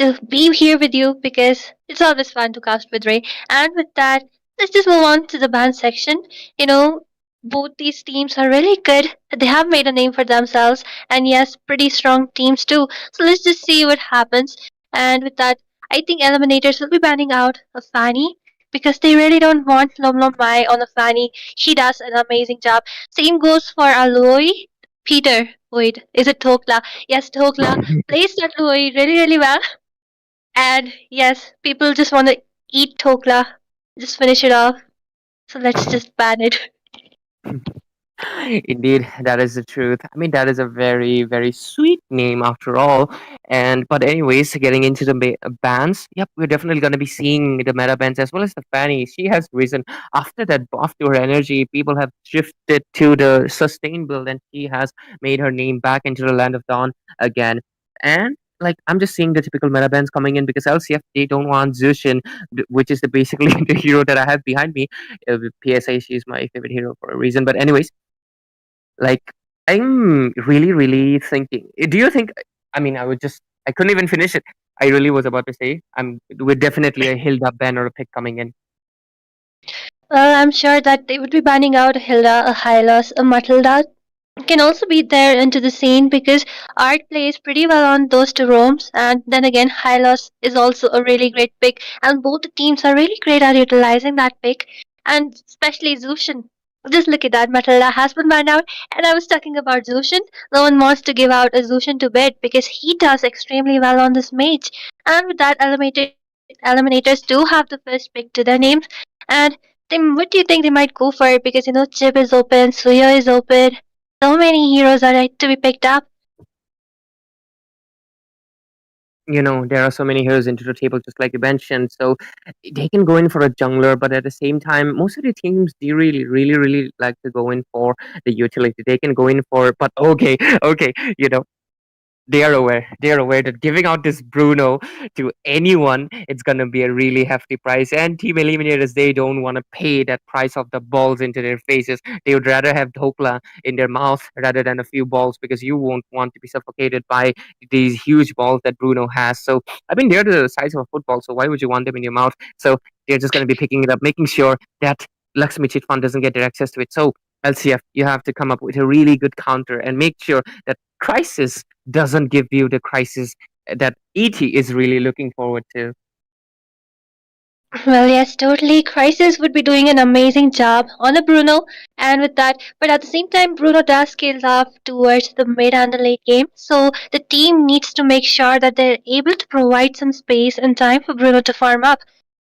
to be here with you because it's always fun to cast with Ray. And with that, let's just move on to the band section. You know, both these teams are really good. They have made a name for themselves, and yes, pretty strong teams too. So let's just see what happens. And with that, I think Eliminators will be banning out a Fanny because they really don't want Lom Lom Mai on a Fanny. She does an amazing job. Same goes for Aloy. Peter, wait, is it Tokla? Yes, Tokla plays that Aloy really, really well. And yes, people just want to eat Tokla, just finish it off. So let's just ban it. Indeed, that is the truth. I mean, that is a very, very sweet name after all. And but anyways, getting into the bands, yep, we're definitely going to be seeing the meta bands as well as the Fanny. She has risen after that buff to her energy. People have shifted to the sustain build, and she has made her name back into the land of dawn again. And like I'm just seeing the typical meta bands coming in because LCF they don't want Zushin, which is the basically the hero that I have behind me. PSA, she's my favorite hero for a reason. But anyways, like, I'm really, really thinking. Do you think? I mean, I couldn't even finish it. I really was about to say, we're definitely a Hilda Ben or a pick coming in. Well, I'm sure that they would be banning out a Hilda, a Hylos, a Matilda. Can also be there into the scene because Art plays pretty well on those two roams, and then again, Hylos is also a really great pick, and both the teams are really great at utilizing that pick, and especially Zushin. Just look at that, Matilda has been banned out, and I was talking about Zushin. No one wants to give out a Zushin to bed because he does extremely well on this mage, and with that, Eliminators do have the first pick to their names, and what do you think they might go for? Because Chip is open, Suya is open, so many heroes are right to be picked up. There are so many heroes into the table, just like you mentioned. So they can go in for a jungler, but at the same time, most of the teams they really, really, really like to go in for the utility. They can go in for, but okay, okay, they are aware that giving out this Bruno to anyone, it's gonna be a really hefty price. And Team Eliminators, they don't want to pay that price of the balls into their faces. They would rather have Dhokla in their mouth rather than a few balls, because you won't want to be suffocated by these huge balls that Bruno has. So I mean, they're the size of a football, so why would you want them in your mouth? So they're just gonna be picking it up, making sure that Laxmi Chit Fund doesn't get their access to it. So LCF, you have to come up with a really good counter and make sure that Crisis doesn't give you the crisis that ET is really looking forward to. Well, yes, totally. Crisis would be doing an amazing job on a Bruno, and with that, but at the same time, Bruno does scale up towards the mid and the late game. So the team needs to make sure that they're able to provide some space and time for Bruno to farm up.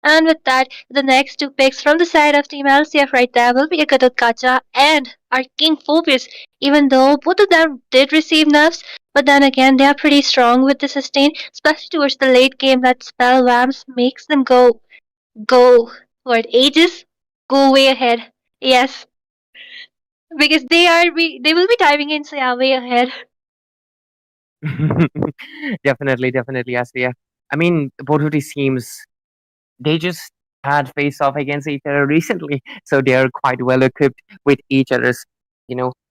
And with that, the next two picks from the side of Team LCF right there will be Akatut Kacha and our King Phoebus. Even though both of them did receive nerfs, but then again, they are pretty strong with the sustain, especially towards the late game. That spell Vamps makes them go what ages go way ahead. Yes, because they will be diving in, so yeah, way ahead. Definitely, Aslia. I mean, both of these teams, they just had face off against each other recently, so they are quite well equipped with each other's,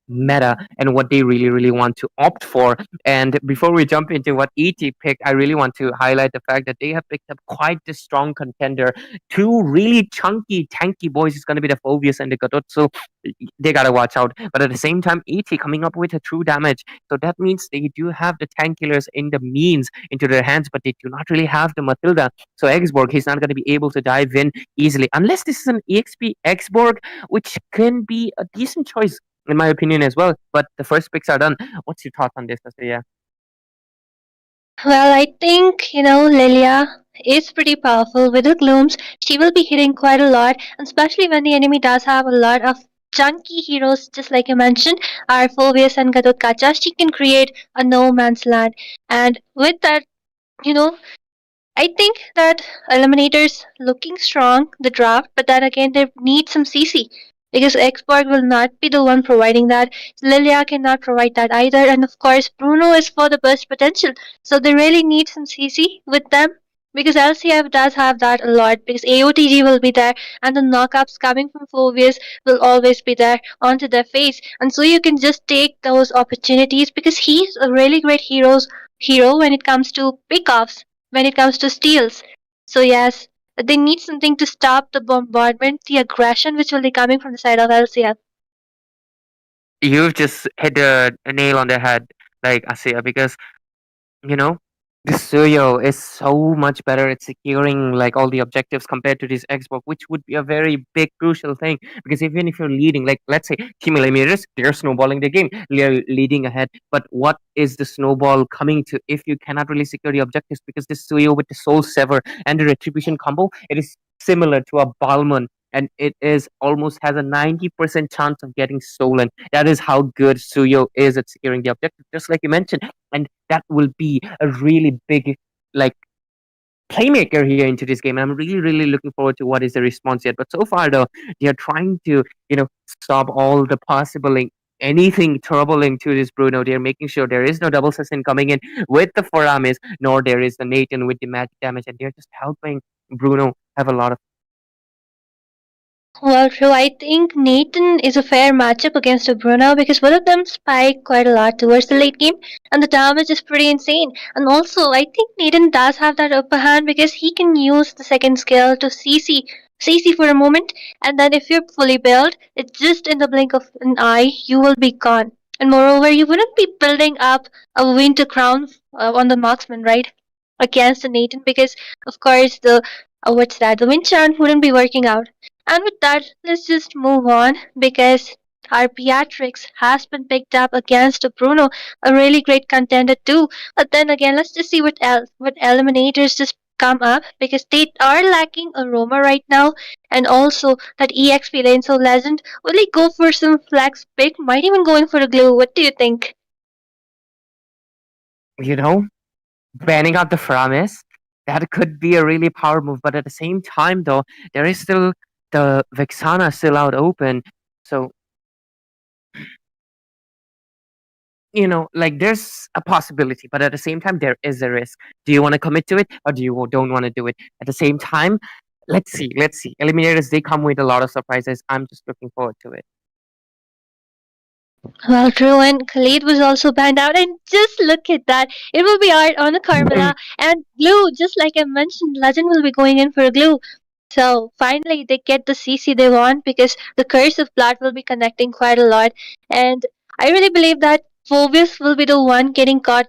meta and what they really, really want to opt for. And before we jump into what ET picked, I really want to highlight the fact that they have picked up quite the strong contender. Two really chunky, tanky boys is going to be the Phobius and the Godot, so they gotta watch out. But at the same time, ET coming up with a true damage, so that means they do have the tank killers in the means into their hands, but they do not really have the Matilda. So Exborg, he's not going to be able to dive in easily unless this is an EXP Exborg, which can be a decent choice in my opinion as well. But the first picks are done. What's your thought on this, Asriya? Well, I think Lilia is pretty powerful with her glooms. She will be hitting quite a lot, and especially when the enemy does have a lot of chunky heroes, just like you mentioned, our Phobius and Gadot Kacha. She can create a no man's land, and with that, you know, I think that Eliminators looking strong the draft, but then again they need some CC because Export will not be the one providing that. Lilia cannot provide that either, and of course Bruno is for the burst potential, so they really need some CC with them. Because LCF does have that a lot because AOTG will be there and the knockups coming from Phobius will always be there onto their face. And so you can just take those opportunities because he's a really great hero when it comes to pickoffs when it comes to steals. So yes, they need something to stop the bombardment, the aggression which will be coming from the side of LCF. You've just hit a nail on the head, like Asia, because you know this studio is so much better at securing like all the objectives compared to this Xbox, which would be a very big crucial thing. Because even if you're leading, like let's say Team Eliminators, they're snowballing the game, they're leading ahead. But what is the snowball coming to if you cannot really secure the objectives? Because this studio with the Soul Sever and the Retribution combo, it is similar to a Balmon. And it is almost has a 90% chance of getting stolen. That is how good Suyo is at securing the objective. Just like you mentioned, and that will be a really big like playmaker here into this game. And I'm really looking forward to what is the response yet. But so far though, they are trying to stop all the possible anything troubling to this Bruno. They're making sure there is no double assassin coming in with the Foramis, nor there is the Nathan with the magic damage, and they're just helping Bruno have a lot of. Well, true. I think Nathan is a fair matchup against a Bruno because both of them spike quite a lot towards the late game, and the damage is pretty insane. And also, I think Nathan does have that upper hand because he can use the second skill to CC for a moment, and then if you're fully built, it's just in the blink of an eye, you will be gone. And moreover, you wouldn't be building up a winter crown on the marksman, right? Against the Nathan because, of course, the wind chant wouldn't be working out. And with that, let's just move on because our Beatrix has been picked up against Bruno, a really great contender too. But then again, let's just see what Eliminators just come up because they are lacking a Roma right now and also that EXP lane. So Legend, will he go for some flex pick? Might even go in for a glue. What do you think? you know banning out the Framis, that could be a really power move. But at the same time, though, there is still the Vexana still out open. So, like there's a possibility, but at the same time, there is a risk. Do you want to commit to it or do you don't want to do it? At the same time, let's see. Let's see. Eliminators, they come with a lot of surprises. I'm just looking forward to it. Well, true, and Khalid was also banned out, and just look at that. It will be art on a Carmela, and glue, just like I mentioned, Legend will be going in for a glue. So finally, they get the CC they want because the Curse of Blood will be connecting quite a lot, and I really believe that Phobius will be the one getting caught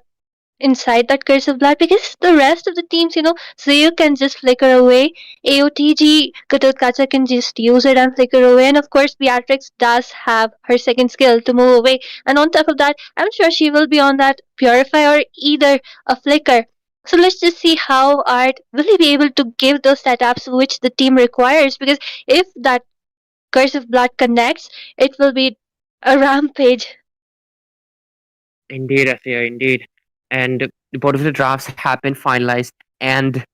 inside that curse of blood because the rest of the teams, so you can just flicker away. AOTG Katotkacha can just use it and flicker away, and of course Beatrix does have her second skill to move away. And on top of that, I'm sure she will be on that purify or either a flicker. So let's just see how Art will he be able to give those setups which the team requires because if that curse of blood connects, it will be a rampage. Indeed, Athia, indeed. And both of the drafts have been finalized. And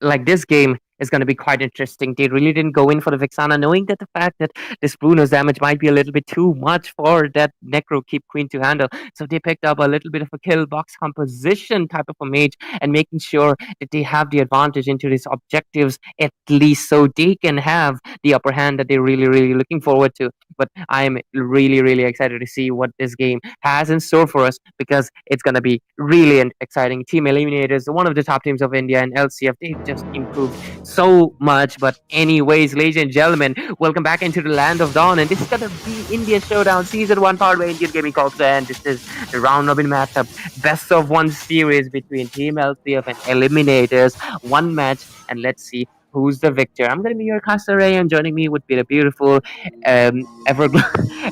like this game is going to be quite interesting. They really didn't go in for the Vexana, knowing that the fact that this Bruno's damage might be a little bit too much for that Necro Keep Queen to handle. So they picked up a little bit of a kill box composition type of a mage and making sure that they have the advantage into these objectives at least so they can have the upper hand that they're really looking forward to. But I'm really excited to see what this game has in store for us because it's going to be really exciting. Team Eliminators, one of the top teams of India, and LCF, they've just improved so much. But anyways, ladies and gentlemen, welcome back into the land of dawn, and this is gonna be India Showdown Season 1 powered by Indian Gaming Corps, and this is the round robin matchup, best of one series between Team LCF and Eliminators. One match, and let's see who's the victor. I'm gonna be your caster Ray, and joining me would be the beautiful, ever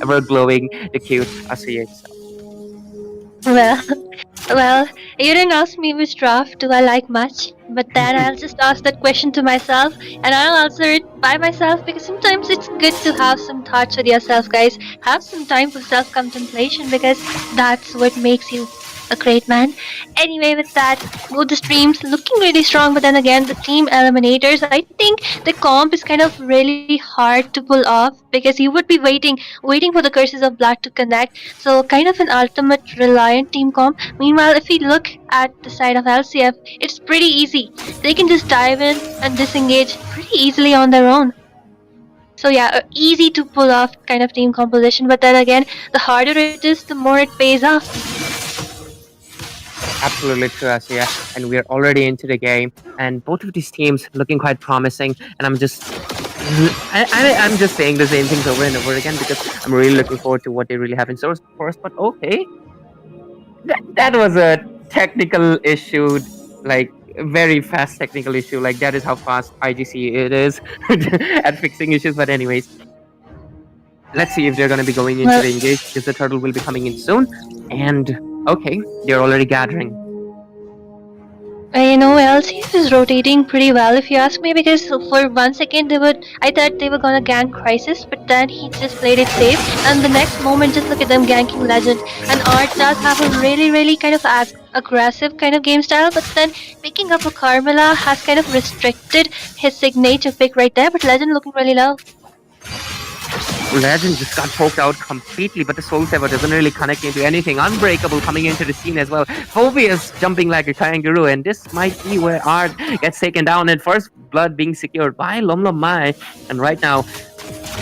ever glowing, the cute Asiya itself. Well, well, you didn't ask me which draft do I like much, but then I'll just ask that question to myself and I'll answer it by myself because sometimes it's good to have some thoughts with yourself, guys. Have some time for self contemplation because that's what makes you a great man. Anyway, with that, both the streams looking really strong, but then again, the team eliminators, I think the comp is kind of really hard to pull off because you would be waiting for the curses of blood to connect. So kind of an ultimate reliant team comp. Meanwhile, if we look at the side of LCF, it's pretty easy. They can just dive in and disengage pretty easily on their own. So yeah, easy to pull off kind of team composition, but then again, the harder it is, the more it pays off. Absolutely true, Asia. And we're already into the game, and both of these teams looking quite promising. And I'm just saying the same things over and over again because I'm really looking forward to what they really have in store for us. But okay, that was a technical issue, like very fast technical issue. Like that is how fast IGC it is at fixing issues. But anyways, let's see if they're going to be going into Well, the engage because the turtle will be coming in soon. And okay, they're already gathering. LCF is rotating pretty well if you ask me, because for 1 second I thought they were gonna gank Crisis, but then he just played it safe, and the next moment just look at them ganking Legend. And Art does have a really kind of aggressive kind of game style, but then picking up a Carmela has kind of restricted his signature pick right there, but Legend looking really low. Legend just got poked out completely, but the Soul Saver doesn't really connect into anything. Unbreakable coming into the scene as well. Phobia's jumping like a kangaroo, and this might be where Art gets taken down, and first blood being secured by Mai. And right now,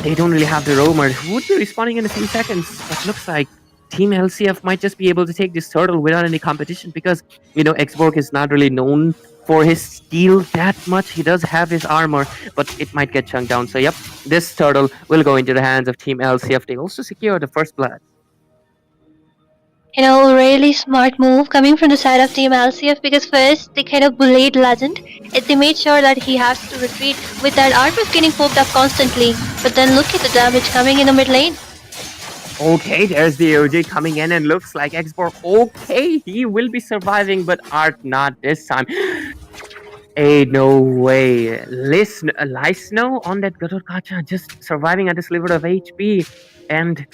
they don't really have the roamer, who would be respawning in a few seconds, but looks like Team LCF might just be able to take this turtle without any competition because, Xborg is not really known for his steel that much. He does have his armor, but it might get chunked down. So, yep, this turtle will go into the hands of Team LCF. They also secure the first blood. Really smart move coming from the side of Team LCF, because first they kind of bullied Legend. They made sure that he has to retreat with that Art was getting poked up constantly. But then look at the damage coming in the mid lane. Okay, there's the OJ coming in, and looks like Xborg. Okay, he will be surviving, but Art not this time. Hey, no way. Lysno on that Gadot Gacha, just surviving at a sliver of HP. And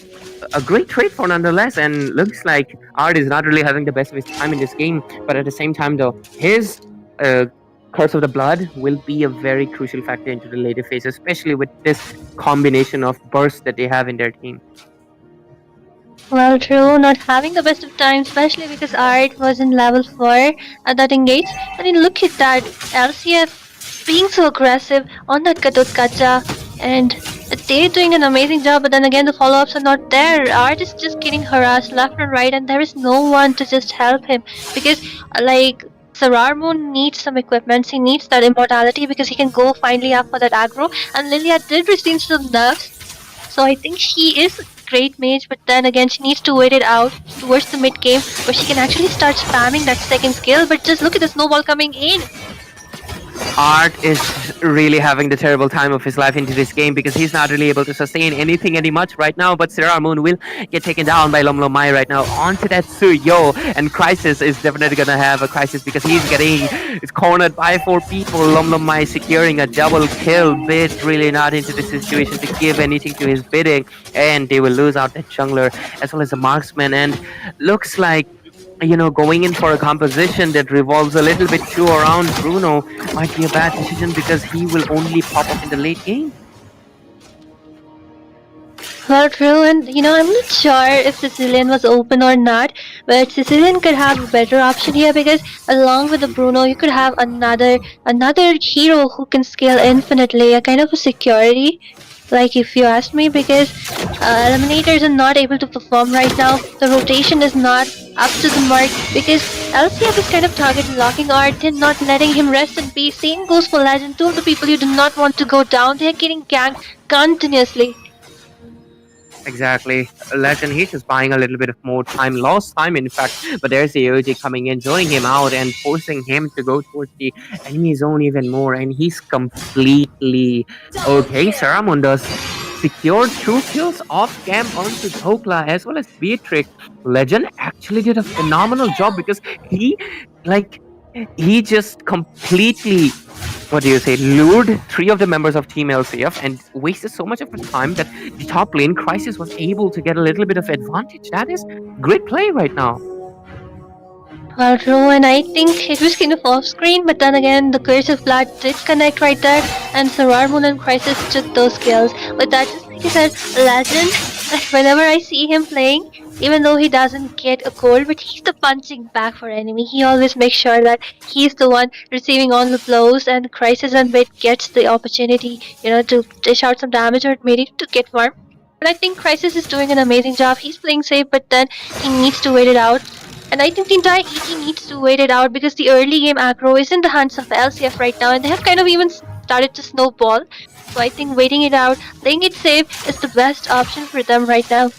a great trade for nonetheless. And looks like Art is not really having the best of his time in this game. But at the same time, though, his Curse of the Blood will be a very crucial factor into the later phase, especially with this combination of bursts that they have in their team. Well, true, not having the best of times, especially because Art was in level 4 at that engage. I mean, look at that, LCF being so aggressive on that Gadot Gacha, and they're doing an amazing job, but then again the follow-ups are not there. Art is just getting harassed left and right, and there is no one to just help him, because Sararmoon needs some equipment, he needs that immortality because he can go finally up for that aggro, and Lilia did receive some nerfs, so I think she is great mage, but then again she needs to wait it out towards the mid game where she can actually start spamming that second skill. But just look at the snowball coming in. Art is really having the terrible time of his life into this game because he's not really able to sustain anything any much right now. But Sararmoon will get taken down by Mai right now. Onto that Suyo, and Crisis is definitely gonna have a crisis because he's cornered by 4 people. Mai securing a double kill. Bit really not into the situation to give anything to his bidding, and they will lose out that jungler as well as the marksman. And looks like, going in for a composition that revolves a little bit too around Bruno might be a bad decision because he will only pop up in the late game. Well, true, and I'm not sure if Sicilian was open or not, but Sicilian could have a better option here because along with the Bruno, you could have another hero who can scale infinitely, a kind of a security. Like if you ask me, because Eliminators are not able to perform right now. The rotation is not up to the mark because LCF is kind of target locking Art and not letting him rest in peace. Same goes for Legend. 2 of the people you do not want to go down. They're getting ganked continuously. Exactly. Legend, he's just buying a little bit of more time, lost time in fact, but there's the OG coming in, drawing him out and forcing him to go towards the enemy zone even more, and he's completely okay. Sararmoon does secured 2 kills off camp onto Tokla as well as Beatrix. Legend actually did a phenomenal job because he just completely, lured 3 of the members of Team LCF and wasted so much of the time that the top lane Crisis was able to get a little bit of advantage. That is great play right now. Well, true, and I think it was kind of off screen, but then again, the Curse of Blood did connect right there, and Sararmoon and Crisis took those kills. But that, just like I said, Legend, whenever I see him playing, even though he doesn't get a goal, but he's the punching back for enemy. He always makes sure that he's the one receiving all the blows, and Crisis and Bit gets the opportunity, to dish out some damage or maybe to get farm. But I think Crisis is doing an amazing job. He's playing safe, but then he needs to wait it out. And I think the entire ET needs to wait it out because the early game aggro is in the hands of LCF right now, and they have kind of even started to snowball. So I think waiting it out, playing it safe, is the best option for them right now.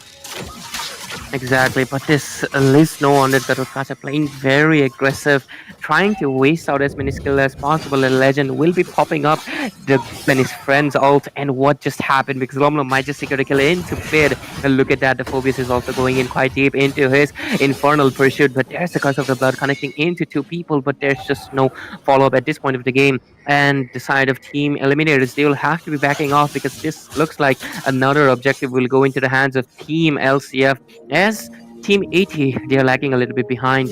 Exactly, but this Lisno on the Garukas are playing very aggressive, trying to waste out as many skill as possible. A legend will be popping up the when his friends ult, and what just happened because Lomlo might just secure the kill into bid. And look at that, the Phobius is also going in quite deep into his infernal pursuit, but there's the curse of the blood connecting into two people, but there's just no follow-up at this point of the game. And the side of team eliminators, they will have to be backing off because this looks like another objective will go into the hands of team LCF as Team 80, they are lagging a little bit behind.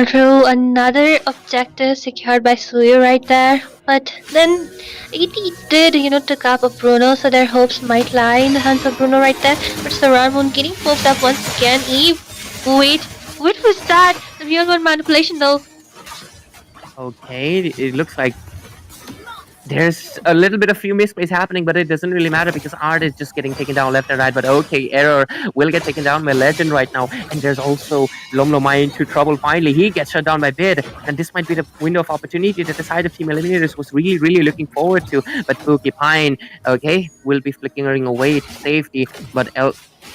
True, another objective secured by Suyu right there. But then 80 did, took up a Bruno, so their hopes might lie in the hands of Bruno right there. But Saran getting poked up once again. Wait, what was that? The real world manipulation though. Okay, it looks like there's a little bit of few misplays happening, but it doesn't really matter because Art is just getting taken down left and right. But okay, Error will get taken down by Legend right now. And there's also Lomlomai into trouble finally. He gets shut down by Bid. And this might be the window of opportunity that the side of Team Eliminators was really, really looking forward to. But Pokipine, okay, will be flickering away to safety. But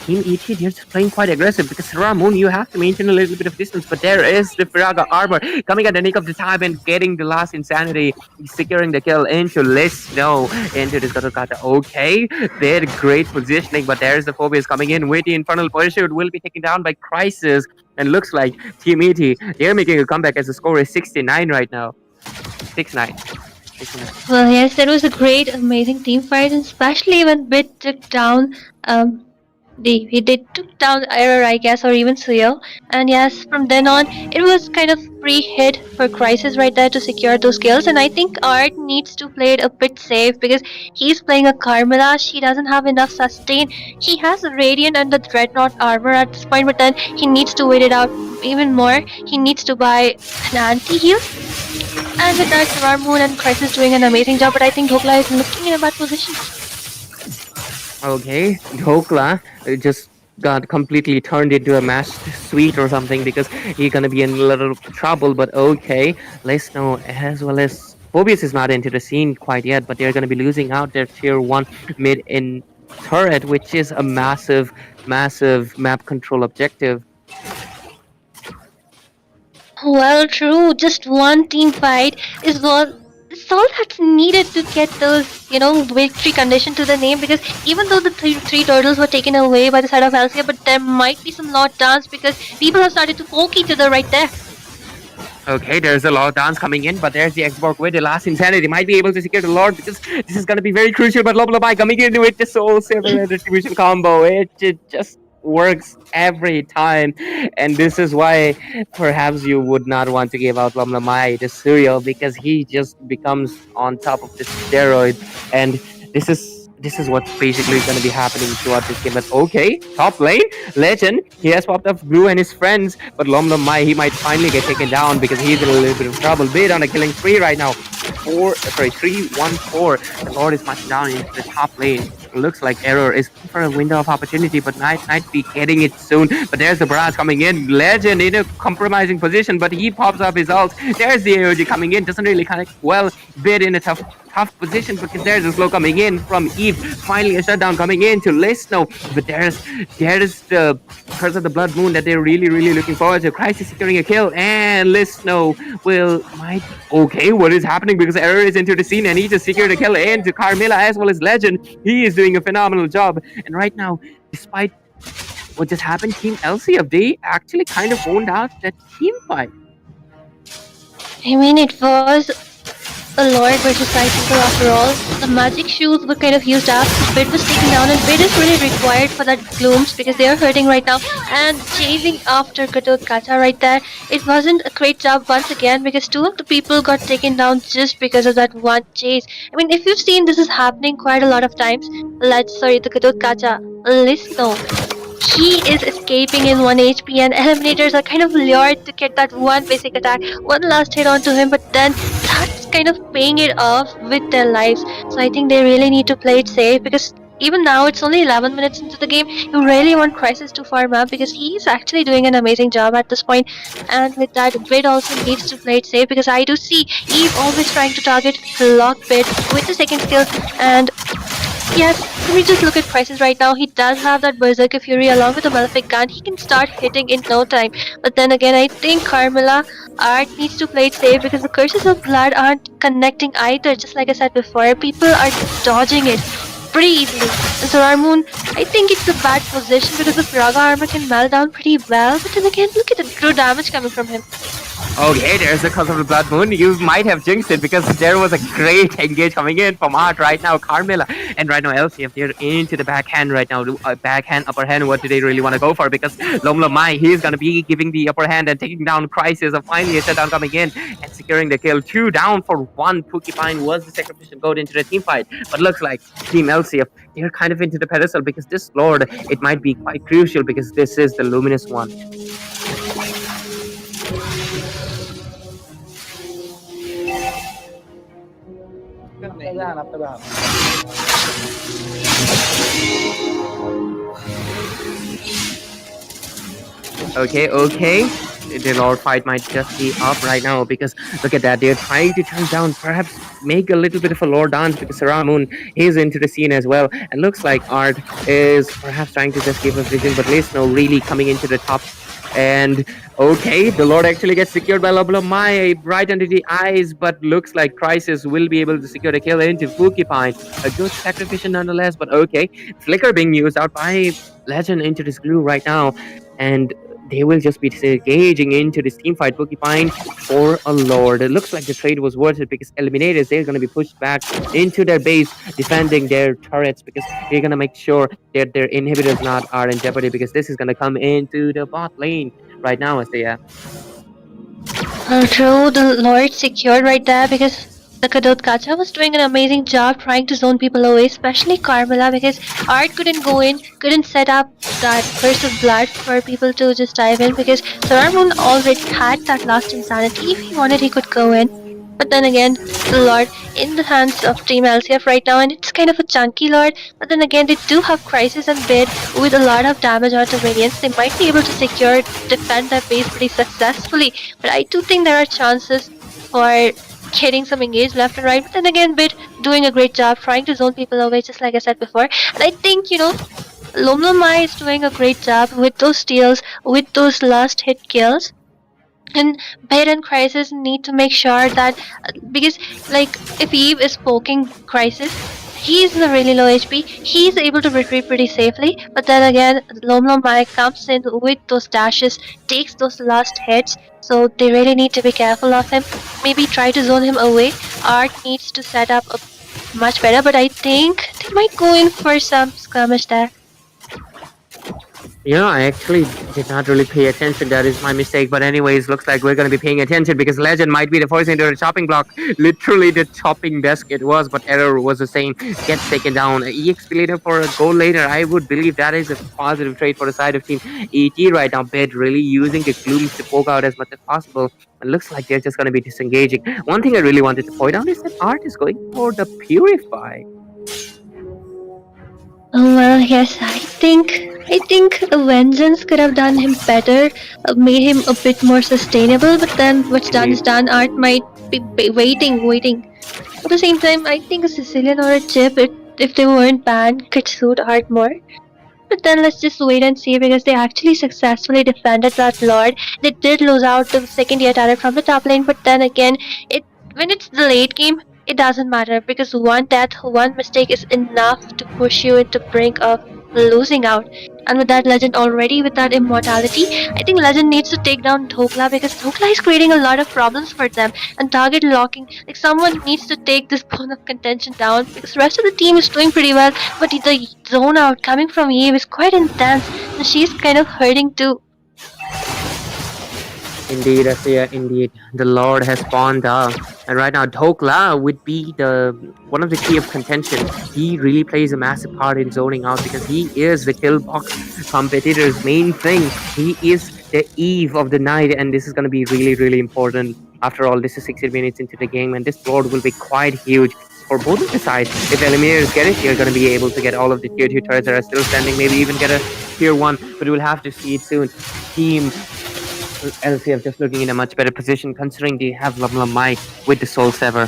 Team ET, they're just playing quite aggressive because Ramon, you have to maintain a little bit of distance, but there is the Firaga Armor coming at the nick of the time and getting the last Insanity, securing the kill into Lisno, into this Gatukata. Okay, they had great positioning, but there's the Phobias coming in with the Infernal Pursuit, will be taken down by Crisis, and looks like Team ET, they're making a comeback as the score is 69 right now. 6-9. Well, yes, that was a great, amazing team fight, and especially when Bit took down they took down Error, I guess, or even Suyo. And yes, from then on, it was kind of pre-hit for Crisis right there to secure those kills. And I think Art needs to play it a bit safe because he's playing a Carmilla. She doesn't have enough sustain. He has a Radiant and the Dreadnought armor at this point, but then he needs to wait it out even more. He needs to buy an anti-heal. And with that, Sarar Moon and Crisis doing an amazing job, but I think Dhokla is looking in a bad position. Okay, Dhokla just got completely turned into a mashed sweet or something because he's gonna be in a little trouble. But okay, Lesno as well as Phobius is not into the scene quite yet, but they're gonna be losing out their tier 1 mid in turret, which is a massive, massive map control objective. Well, true. Just one team fight is all. It's all that's needed to get those, victory condition to the name. Because even though the three turtles were taken away by the side of LCF, but there might be some lot dance because people have started to poke each other right there. Okay, there's a lot of dance coming in, but there's the Xborg with the last Insanity. Might be able to secure the Lord because this is going to be very crucial. But Loblomai coming in with the Soul Silver distribution combo. It just works every time, and this is why perhaps you would not want to give out Lomlamai the cereal because he just becomes on top of the steroid, and this is what's basically going to be happening throughout this game. But okay, top lane, Legend, he has popped up Blue and his friends, but Lomlamai, he might finally get taken down because he's in a little bit of trouble. Bid on a killing spree right now. 3-1-4. The Lord is marching down into the top lane. Looks like Error is for a window of opportunity, but might be getting it soon. But there's the Brass coming in. Legend in a compromising position, but he pops up his ult. There's the AOG coming in. Doesn't really connect well. Bid in a tough position because there's a slow coming in from Eve. Finally a shutdown coming in to Lisno. But there's the Curse of the Blood Moon that they're really, really looking forward to. Crisis securing a kill, and Lisno might. Okay, what is happening? Because Error is into the scene and he just secured a kill into Carmilla as well as Legend. He is doing a phenomenal job. And right now, despite what just happened, Team LCF, they actually kind of owned out that team fight. I mean, it was a Lord versus Cycler after all. The magic shoes were kind of used up. Bid was taken down, and Bid is really required for that Glooms because they are hurting right now. And chasing after Kacha right there, it wasn't a great job once again because two of the people got taken down just because of that one chase. I mean, if you've seen this is happening quite a lot of times, the Kacha, Lisno, he is escaping in 1 HP, and Eliminators are kind of lured to get that one basic attack, one last hit onto him, but then that's kind of paying it off with their lives. So I think they really need to play it safe because even now it's only 11 minutes into the game. You really want Crisis to farm up because he's actually doing an amazing job at this point. And with that, Bid also needs to play it safe because I do see Eve always trying to target lock Bid with the second skill. And yes, let me just look at Crisis right now. He does have that Berserker Fury along with the Malefic Gun. He can start hitting in no time. But then again, I think Carmilla Art needs to play it safe because the Curses of Blood aren't connecting either. Just like I said before, people are dodging it pretty easily. And Solar Moon, I think it's a bad position because the Praga armor can melt down pretty well. But then again, look at the true damage coming from him. Okay, there's the cause of the Blood Moon. You might have jinxed it because there was a great engage coming in from Art right now, Carmilla. And right now, LCF, they're into the backhand right now. Backhand, upper hand, what do they really want to go for? Because Lomlomai, he's going to be giving the upper hand and taking down Crisis. And finally, a shutdown coming in and securing the kill. 2 down for 1. Porcupine was the sacrificial goat into the team fight. But looks like Team LCF, they're kind of into the pedestal because this Lord, it might be quite crucial because this is the Luminous one. Okay. The Lord fight might just be up right now because look at that. They're trying to turn down, perhaps make a little bit of a Lord dance because Sarah Moon is into the scene as well. And looks like Art is perhaps trying to just give a vision, but Lisno really coming into the top. And okay, the Lord actually gets secured by Lomlomai right under the eyes, but looks like Crisis will be able to secure the kill into Porcupine. A good sacrifice nonetheless, but okay. Flicker being used out by Legend into this glue right now. And they will just be engaging into this team fight. Porcupine for a Lord. It looks like the trade was worth it because Eliminators, they're going to be pushed back into their base, defending their turrets because they're going to make sure that their inhibitors are in jeopardy because this is going to come into the bot lane right now as they are. True, the Lord secured right there because the Kadot Kacha was doing an amazing job trying to zone people away, especially Carmilla, because Art couldn't go in, couldn't set up that Curse of Blood for people to just dive in because Solar Moon already had that last insanity. If he wanted, he could go in. But then again, the Lord in the hands of Team LCF right now, and it's kind of a chunky Lord. But then again, they do have Crisis and Bid with a lot of damage onto minions. They might be able to defend their base pretty successfully. But I do think there are chances for getting some engaged left and right. But then again, Bid doing a great job trying to zone people away, just like I said before. And I think, Lomlomai is doing a great job with those steals, with those last hit kills. And Bid and Crisis need to make sure that because if Eve is poking Crisis, he's in a really low HP, he's able to retreat pretty safely, but then again Lomlomai comes in with those dashes, takes those last hits, so they really need to be careful of him. Maybe try to zone him away. Art needs to set up much better, but I think they might go in for some skirmish there. I actually did not really pay attention. That is my mistake. But anyways, looks like we're going to be paying attention because Legend might be the first into the chopping block. Literally the chopping desk it was, but error was the same. Gets taken down. EXP later for a goal later. I would believe that is a positive trade for the side of Team ET right now. Bid really using the glooms to poke out as much as possible. It looks like they're just going to be disengaging. One thing I really wanted to point out is that Art is going for the Purify. Oh, well, yes, I think Vengeance could have done him better, made him a bit more sustainable, but then what's done is done. Art might be waiting. At the same time, I think a Sicilian or a Chip, if they weren't banned, could suit Art more. But then let's just wait and see because they actually successfully defended that Lord. They did lose out the second tier turret from the top lane, but then again, when it's the late game, it doesn't matter because one death, one mistake is enough to push you into brink of losing out. And with that Legend already with that immortality, I think Legend needs to take down Dhokla because Dhokla is creating a lot of problems for them. And target locking, someone needs to take this bone of contention down because the rest of the team is doing pretty well, but the zone out coming from Eve is quite intense and she's kind of hurting too. Indeed, Asiya, indeed. The Lord has spawned out. And right now, Dhokla would be one of the key of contention. He really plays a massive part in zoning out because he is the kill box competitor's main thing. He is the Eve of the night, and this is going to be really, really important. After all, this is 60 minutes into the game, and this Lord will be quite huge. for both of the sides. If Eliminators get it, they're going to be able to get all of the tier 2 turrets that are still standing, maybe even get a tier 1, but we'll have to see it soon. Team LCF just looking in a much better position considering they have Laxmi with the Soul Sever.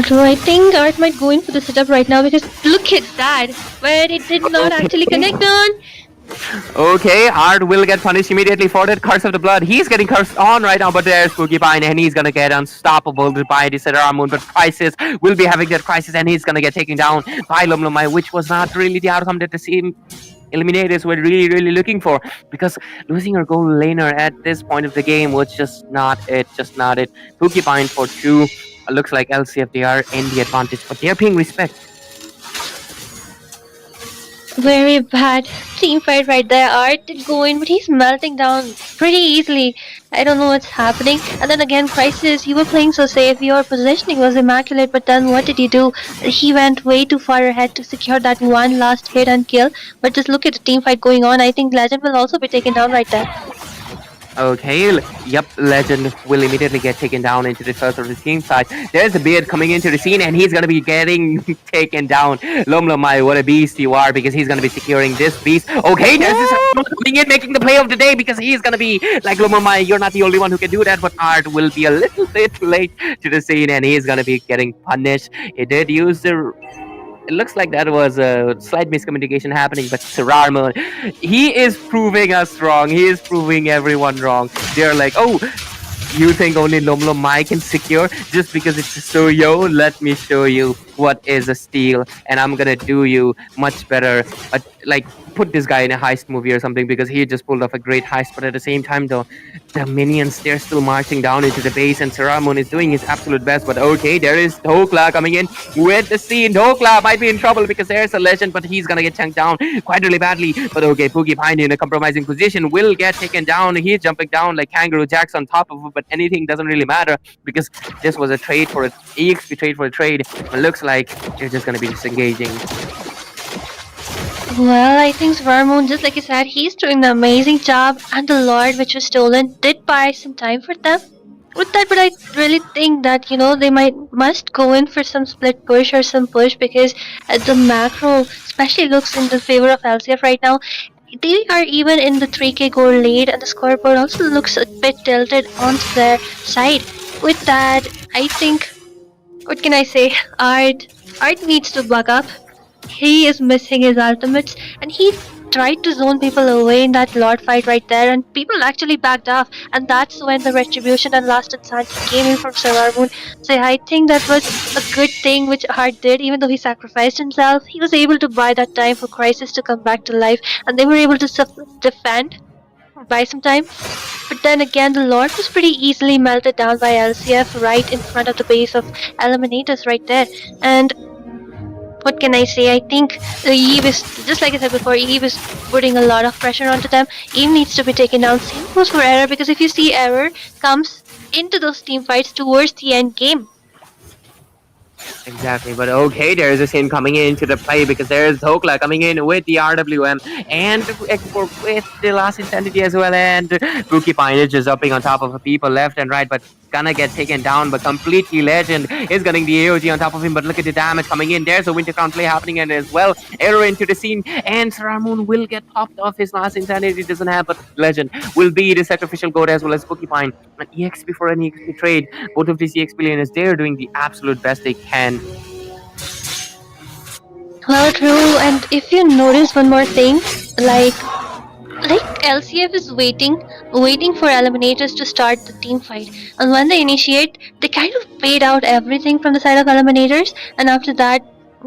So I think Art might go in for the setup right now because look at that, where it did not actually connect on. Okay, Art will get punished immediately for that Curse of the Blood. He's getting cursed on right now, but there's Porcupine, and he's gonna get unstoppable by the Cedar Moon. But Crisis will be having that Crisis, and he's gonna get taken down by Lumlumai, which was not really the outcome that the team Eliminators were really looking for, because losing our goal laner at this point of the game was just not it. Porcupine for 2. Looks like LCF, they are in the advantage, but they're paying respect. Very bad team fight right there. Art did go in, but he's melting down pretty easily. I don't know what's happening. And then again, Crisis, you were playing so safe. Your positioning was immaculate, but then what did he do? He went way too far ahead to secure that one last hit and kill. But just look at the team fight going on. I think Legend will also be taken down right there. Okay, yep, Legend will immediately get taken down into the first of the team side. There's a Beard coming into the scene, and he's gonna be getting taken down. Lumlumai, what a beast you are, because he's gonna be securing this beast. Okay, there's this coming in, making the play of the day, because he's gonna be like, Lumlumai, you're not the only one who can do that, but Art will be a little bit late to the scene, and he's gonna be getting punished. He did use the... It looks like that was a slight miscommunication happening, but Sararmo, he is proving us wrong. He is proving everyone wrong. They're like, oh, you think only Lumlumai can secure just because it's a Soyo? Let me show you what is a steal, and I'm gonna do you much better. Like, put this guy in a heist movie or something, because he just pulled off a great heist. But at the same time, though, the minions, they're still marching down into the base, and Saramon is doing his absolute best. But okay, there is Tokla coming in with the scene. Tokla might be in trouble because there's a Legend, but he's gonna get chunked down quite really badly. But okay, Porcupine in a compromising position will get taken down. He's jumping down like Kangaroo Jack's on top of it, but anything doesn't really matter because this was a trade for an EXP trade for a trade. It looks like they're just gonna be disengaging. Well, I think Svarmoon, just like you said, he's doing an amazing job, and the Lord which was stolen did buy some time for them with that, but I really think that, you know, they must go in for some split push or some push, because the macro especially looks in the favor of LCF right now. They are even in the 3k goal lead, and the scoreboard also looks a bit tilted onto their side. With that, I think, what can I say, Art needs to buck up. He is missing his ultimates, and he tried to zone people away in that Lord fight right there, and people actually backed off, and that's when the retribution and last insanity came in from Sararmoon. So I think that was a good thing which Hart did. Even though he sacrificed himself, he was able to buy that time for Crisis to come back to life, and they were able to defend by some time. But then again, the Lord was pretty easily melted down by LCF right in front of the base of Eliminators right there. And what can I say? I think Eve is, just like I said before, Eve is putting a lot of pressure onto them. Eve needs to be taken down. Same goes for Error, because if you see, Error comes into those team fights towards the end game. Exactly, but okay, there is a scene coming into the play, because there's Hokla coming in with the RWM and with the last insanity as well, and Porcupine is just upping on top of people left and right, but gonna get taken down. But completely Legend is getting the AOG on top of him, but look at the damage coming in. There's a Winter Crown play happening, and as well, Arrow into the scene, and Sararmoon will get popped off. His last insanity doesn't have, but Legend will be the sacrificial goat as well as Porcupine. An EXP for an EXP trade. Both of these EXP laners, they're doing the absolute best they can. Well, true, and if you notice one more thing, like LCF is waiting for Eliminators to start the team fight, and when they initiate, they kind of paid out everything from the side of Eliminators, and after that,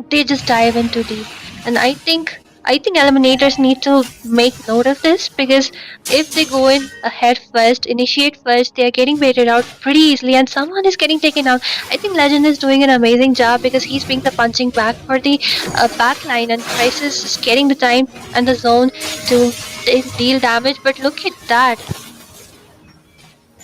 they just dive into deep. And I think Eliminators need to make note of this, because if they go in ahead first, initiate first, they are getting baited out pretty easily, and someone is getting taken out. I think Legend is doing an amazing job, because he's being the punching back for the back line, and Crisis is getting the time and the zone to deal damage. But look at that.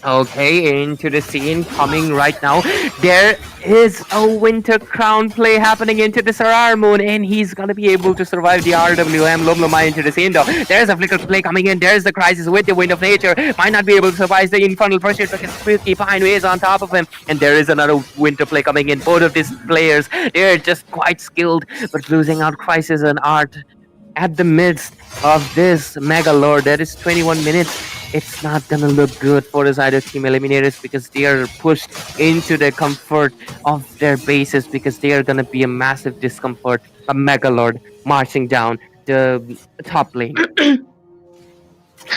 Okay, into the scene coming right now. There is a Winter Crown play happening into the Sarar Moon, and he's gonna be able to survive the RWM Lomlomai into the scene though. There's a Flicker play coming in, there's the Crisis with the Wind of Nature. Might not be able to survive the Infernal Pursuit because Spooky Pine is on top of him, and there is another Winter play coming in. Both of these players, they're just quite skilled, but losing out Crisis and Art at the midst of this mega lore that is 21 minutes. It's not gonna look good for the side of Team Eliminators because they are pushed into the comfort of their bases because they are gonna be a massive discomfort. A mega lord marching down the top lane.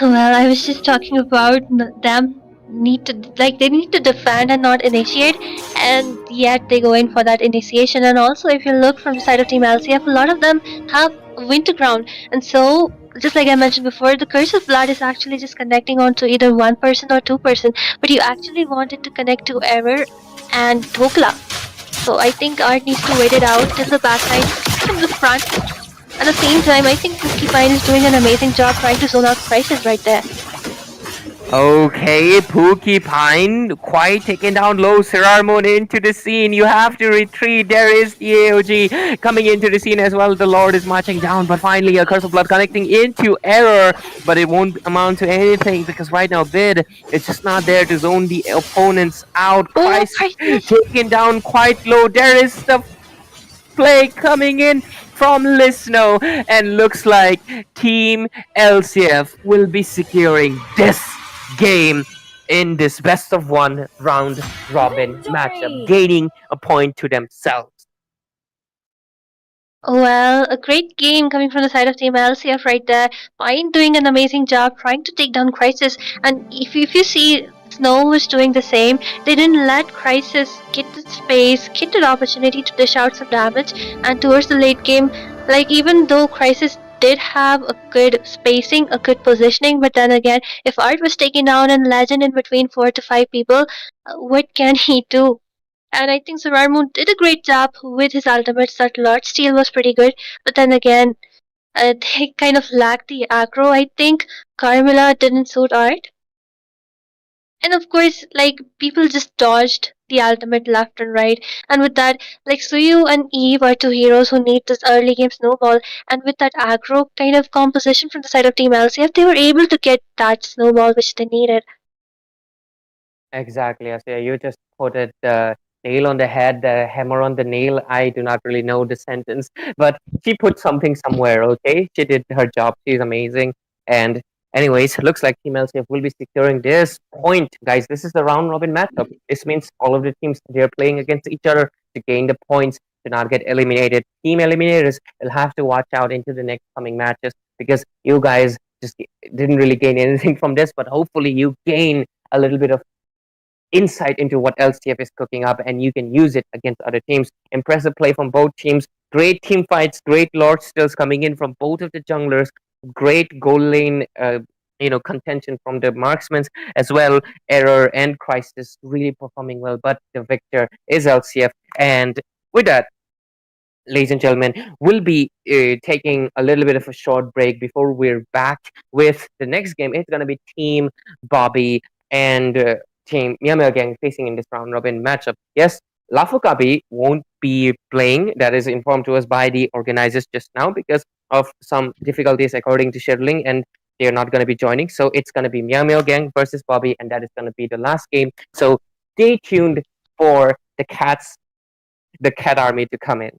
Well, I was just talking about them need to they need to defend and not initiate, and yet they go in for that initiation. And also, if you look from the side of Team LCF, a lot of them have Winter Ground, and so just like I mentioned before, the Curse of Blood is actually just connecting onto either one person or two person, but you actually want it to connect to Error and Dhokla. So I think Art needs to wait it out till the backside from the front. At the same time, I think Pine is doing an amazing job trying to zone out Crisis right there. Okay, Pookie Pine quite taken down low. Sirarmon into the scene. You have to retreat. There is the AOG coming into the scene as well. The Lord is marching down, but finally a Curse of Blood connecting into Error, but it won't amount to anything because right now Bid is just not there to zone the opponents out. Oh, Christ Crisis! taken down quite low. There is the play coming in from Lisno, and looks like Team LCF will be securing this game in this best of one round robin matchup, gaining a point to themselves. Well, a great game coming from the side of Team LCF right there. Pine doing an amazing job trying to take down Crisis. And if you see, Snow was doing the same. They didn't let Crisis get the space, get the opportunity to dish out some damage. And towards the late game, like even though Crisis did have a good spacing, a good positioning, but then again, if Art was taking down a legend in between 4 to 5 people, what can he do? And I think Surarmoon did a great job with his ultimates. That Lord Steel was pretty good, but then again, they kind of lacked the aggro. I think Carmilla didn't suit Art. And of course, like, people just dodged the ultimate left and right. And with that, like, Suyu and Eve are two heroes who need this early game snowball. And with that aggro kind of composition from the side of Team LCF, they were able to get that snowball which they needed. Exactly, Asya. You just put it the nail on the head, the hammer on the nail. I do not really know the sentence, but she put something somewhere, okay? She did her job. She's amazing. And anyways, looks like Team LCF will be securing this point. Guys, this is the round robin matchup. This means all of the teams they're playing against each other to gain the points to not get eliminated. Team eliminators will have to watch out into the next coming matches because you guys just didn't really gain anything from this, but hopefully you gain a little bit of insight into what LCF is cooking up, and you can use it against other teams. Impressive play from both teams. Great team fights. Great Lord Stills coming in from both of the junglers. Great goal lane, contention from the marksmen as well. Error and Crisis really performing well, but the victor is LCF. And with that, ladies and gentlemen, we'll be taking a little bit of a short break before we're back with the next game. It's going to be Team Bobby and Team Meow Gang facing in this round robin matchup. Yes, Lafukabi won't be playing. That is informed to us by the organizers just now because of some difficulties according to scheduling, and they're not going to be joining. So it's going to be Meow Gang versus Bobby, and that is going to be the last game. So stay tuned for the cat army to come in.